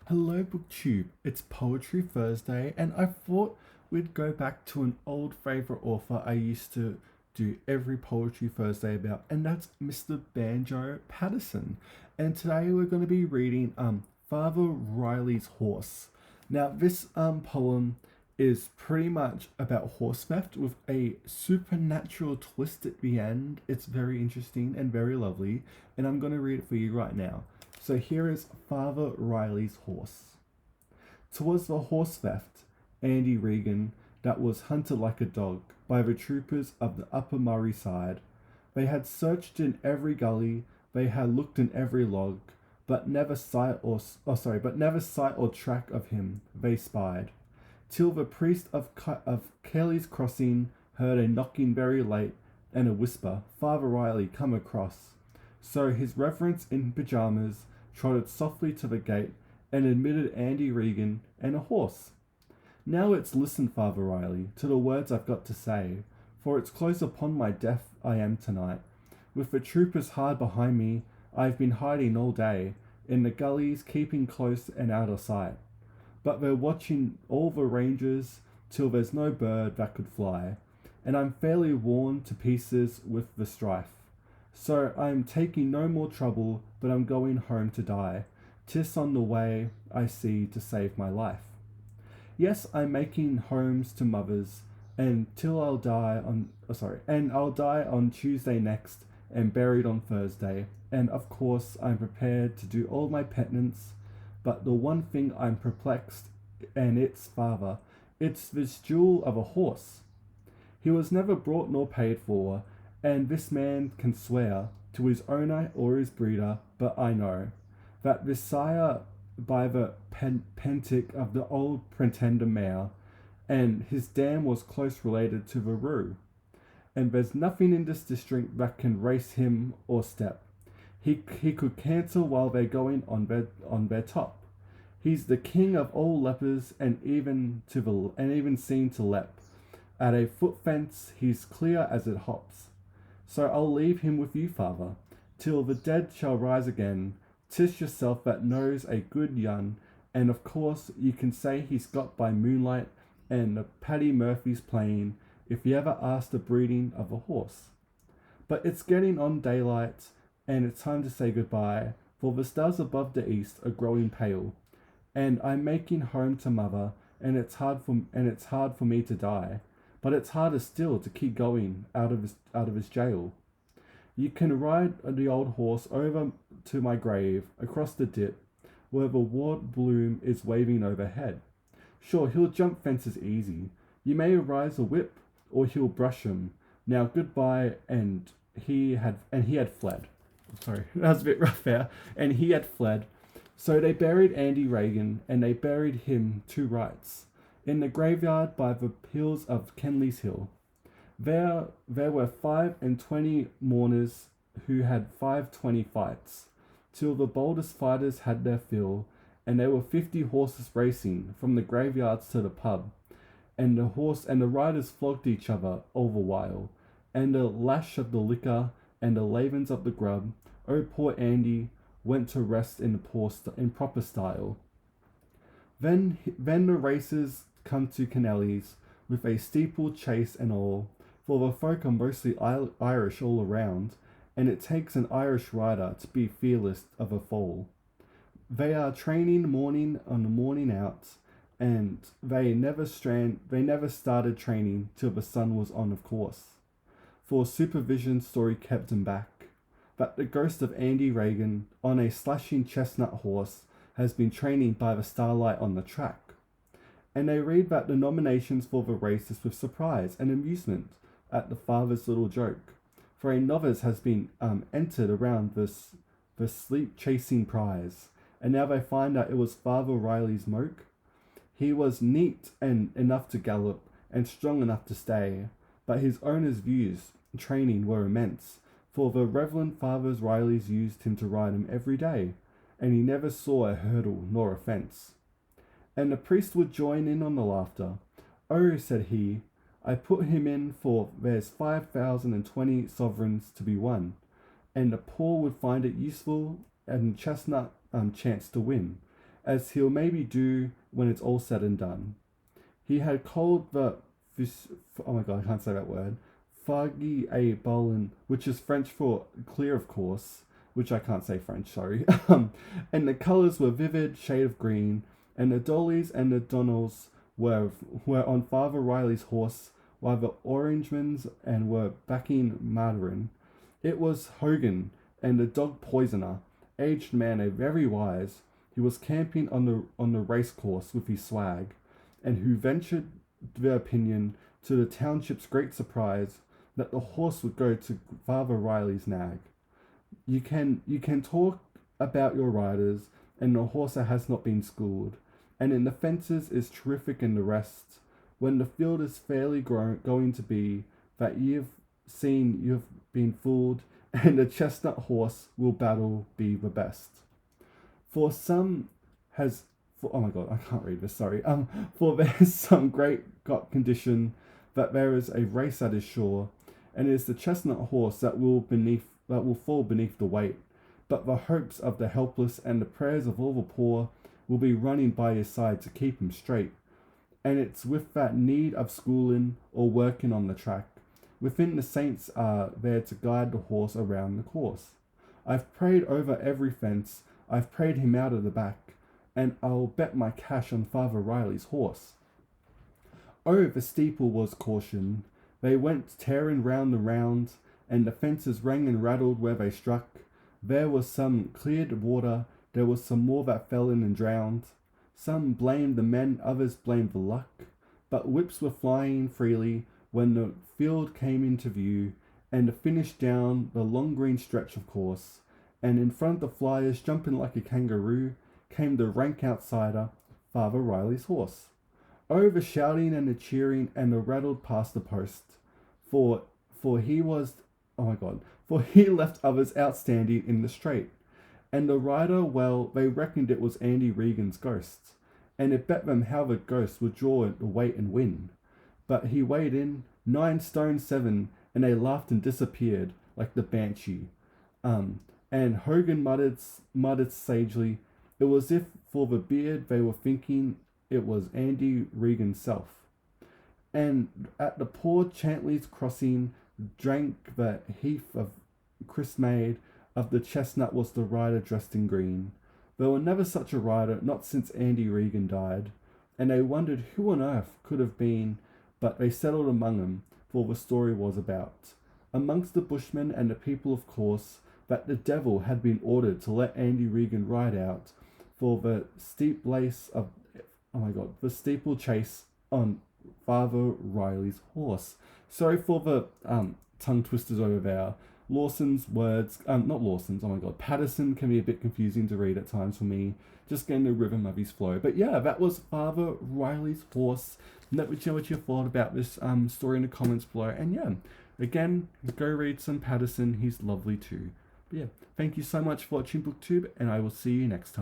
Hello, BookTube. It's Poetry Thursday, and I thought we'd go back to an old favorite author I used to do every Poetry Thursday about, and that's Mr. Banjo Paterson. And today we're going to be reading Father Riley's Horse. Now, this poem is pretty much about horse theft with a supernatural twist at the end. It's very interesting and very lovely, and I'm going to read it for you right now. So here is Father Riley's Horse. 'Twas the horse theft, Andy Regan, that was hunted like a dog by the troopers of the Upper Murray side. They had searched in every gully, they had looked in every log, but never sight or track of him they spied, till the priest of Kelly's Crossing heard a knocking very late, and a whisper, Father Riley come across. So his reverence in pyjamas trotted softly to the gate and admitted Andy Regan and a horse. Now let's listen, Father Riley, to the words I've got to say, for it's close upon my death I am tonight. With the troopers hard behind me, I've been hiding all day, in the gullies keeping close and out of sight. But they're watching all the ranges till there's no bird that could fly, and I'm fairly worn to pieces with the strife. So I'm taking no more trouble, but I'm going home to die. 'Tis on the way, I see, to save my life. Yes, I'm making homes to mothers, and I'll die on Tuesday next, and buried on Thursday. And of course, I'm prepared to do all my penance, but the one thing I'm perplexed, and it's father, it's this jewel of a horse. He was never brought nor paid for, and this man can swear to his owner or his breeder, but I know that this sire by the pentic of the old pretender mare, and his dam was close related to the roo, and there's nothing in this district that can race him or step. He could cancel while they're going on their top. He's the king of all lepers, and even seen to lep. At a foot fence he's clear as it hops. So I'll leave him with you, father, till the dead shall rise again. 'Tis yourself that knows a good yun, and of course you can say he's got by moonlight and the Paddy Murphy's playing, if you ever asked the breeding of a horse. But it's getting on daylight, and it's time to say goodbye, for the stars above the east are growing pale, and I'm making home to mother, and it's hard for me to die. But it's harder still to keep going out of his jail. You can ride the old horse over to my grave, across the dip, where the wart bloom is waving overhead. Sure, he'll jump fences easy. You may rise a whip, or he'll brush 'em. Now goodbye, and he had fled. Sorry, that was a bit rough there. And he had fled. So they buried Andy Regan, and they buried him to rights in the graveyard by the hills of Kenley's Hill. There were 25 mourners who had 25 fights, till the boldest fighters had their fill, and there were 50 horses racing from the graveyards to the pub, and the riders flogged each other all the while, and the lash of the liquor and the lavens of the grub. Oh, poor Andy went to rest in proper style. Then the races come to Kennelly's, with a steeple chase and all, for the folk are mostly Irish all around, and it takes an Irish rider to be fearless of a fall. They are training morning on the morning out, and they never started training till the sun was on, of course. For supervision story kept them back. But the ghost of Andy Regan, on a slashing chestnut horse, has been training by the starlight on the track. And they read that the nominations for the races with surprise and amusement at the father's little joke. For a novice has been entered around the sleep chasing prize, and now they find out it was Father Riley's moke. He was neat and enough to gallop, and strong enough to stay, but his owner's views training were immense, for the Reverend Father Riley's used him to ride him every day, and he never saw a hurdle nor a fence. And the priest would join in on the laughter. Oh, said he, I put him in, for there's 5,020 sovereigns to be won, and the poor would find it useful and chestnut chance to win. as he'll maybe do when it's all said and done. He had called the oh my god, I can't say that word. Foggy a Bolin, which is French for clear, of course, which I can't say French, sorry. And the colours were vivid shade of green, and the dollies and the Donnells were on Father Riley's horse, while the Orangemans and were backing Madarin. It was Hogan and the dog poisoner, aged man, a very wise. He was camping on the race course with his swag, and who ventured their opinion, to the township's great surprise, that the horse would go to Father Riley's nag. You can talk about your riders, and the horse that has not been schooled, and in the fences is terrific in the rest, when the field is fairly going to be, that you've been fooled, and the chestnut horse will battle be the best. For some has oh my god, I can't read this, sorry. For there's some great got condition that there is a race that is sure, and it is the chestnut horse that will fall beneath the weight. But the hopes of the helpless and the prayers of all the poor will be running by his side to keep him straight. And it's with that need of schooling or working on the track. Within the saints are there to guide the horse around the course. I've prayed over every fence, I've prayed him out of the back, and I'll bet my cash on Father Riley's horse. Oh, the steeple was cautioned. They went tearing round and round, and the fences rang and rattled where they struck. There was some cleared water, there was some more that fell in and drowned. Some blamed the men, others blamed the luck, but whips were flying freely when the field came into view, and the finish down the long green stretch, of course, and in front of the flyers, jumping like a kangaroo, came the rank outsider, Father Riley's horse. Oh, the shouting and the cheering and the rattled past the post, for he was, oh my god, for he left others outstanding in the straight. And the rider, well, they reckoned it was Andy Regan's ghost, and it bet them how the ghost would draw the weight and win. But he weighed in 9 stone 7, and they laughed and disappeared like the banshee. And Hogan muttered sagely, it was if for the beard they were thinking it was Andy Regan's self. And at the poor Chantley's crossing, drank the heath of Chris made, of the chestnut was the rider dressed in green. There were never such a rider, not since Andy Regan died, and they wondered who on earth could have been, but they settled among them, for the story was about, amongst the bushmen and the people, of course, that the devil had been ordered to let Andy Regan ride out for the the steeplechase on Father Riley's horse. Sorry for the tongue twisters over there. Lawson's words, not Lawson's, oh my god, Paterson can be a bit confusing to read at times for me, just getting the rhythm of his flow. But yeah, that was Father Riley's horse. Let me know what you thought about this story in the comments below. And yeah, again, go read some Paterson, he's lovely too. But yeah, thank you so much for watching BookTube, and I will see you next time.